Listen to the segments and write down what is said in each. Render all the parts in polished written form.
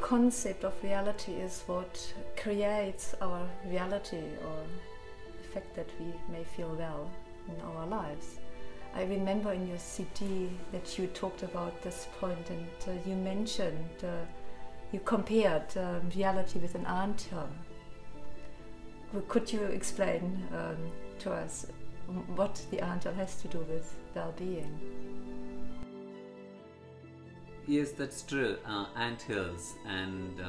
concept of reality is what creates our reality, or the fact that we may feel well in our lives. I remember in your CD that you talked about this point, and you mentioned, you compared reality with an anthill. Could you explain to us what the anthill has to do with well-being? Yes, that's true. Anthills and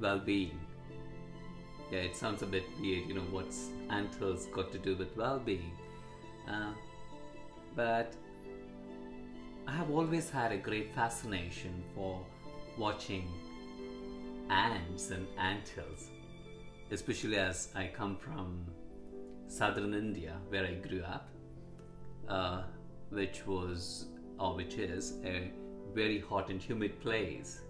well-being. Yeah, it sounds a bit weird, you know, what's anthills got to do with well-being? But I have always had a great fascination for watching ants and anthills, especially as I come from southern India, where I grew up, which is a very hot and humid place,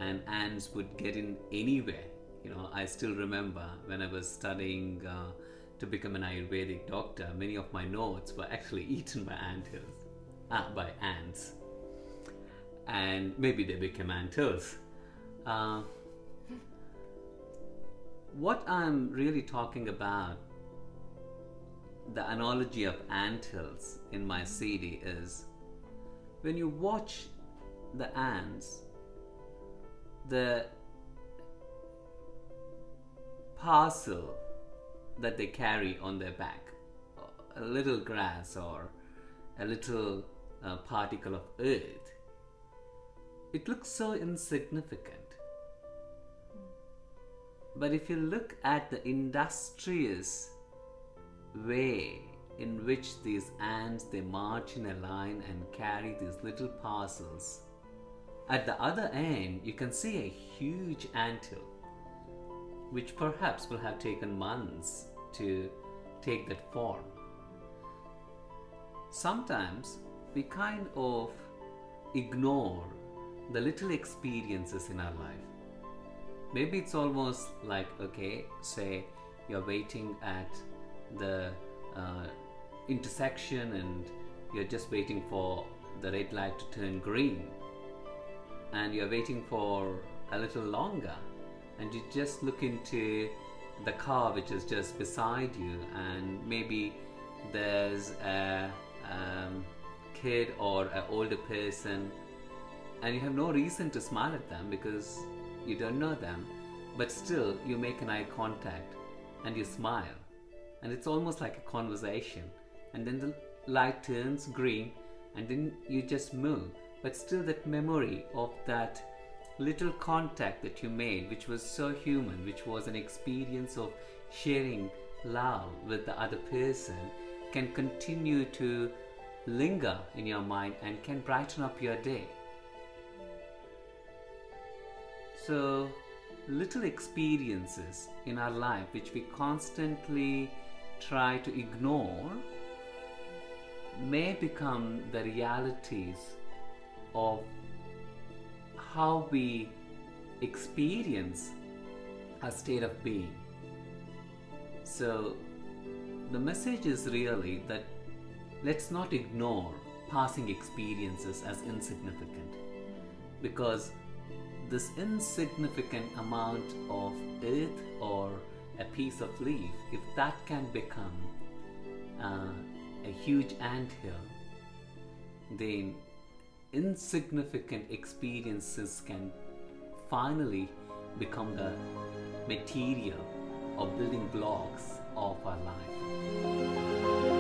and ants would get in anywhere. You know, I still remember when I was studying to become an ayurvedic doctor, many of my notes were actually eaten by by ants, and maybe they became anthills. What I'm really talking about, the analogy of anthills in my CD, is when you watch the ants, the parcel that they carry on their back, a little grass or a little particle of earth, it looks so insignificant. But if you look at the industrious way in which these ants, they march in a line and carry these little parcels, at the other end you can see a huge anthill, which perhaps will have taken months to take that form. Sometimes we kind of ignore the little experiences in our life. Maybe it's almost like, okay, say you're waiting at the intersection and you're just waiting for the red light to turn green, and you're waiting for a little longer, and you just look into the car which is just beside you, and maybe there's a kid or an older person, and you have no reason to smile at them because you don't know them, but still you make an eye contact and you smile, and it's almost like a conversation, and then the light turns green and then you just move, but still that memory of that little contact that you made, which was so human, which was an experience of sharing love with the other person, can continue to linger in your mind and can brighten up your day. So little experiences in our life which we constantly try to ignore may become the realities of how we experience a state of being. So the message is really that let's not ignore passing experiences as insignificant, because this insignificant amount of earth or a piece of leaf, if that can become a huge anthill, then insignificant experiences can finally become the material or building blocks of our life.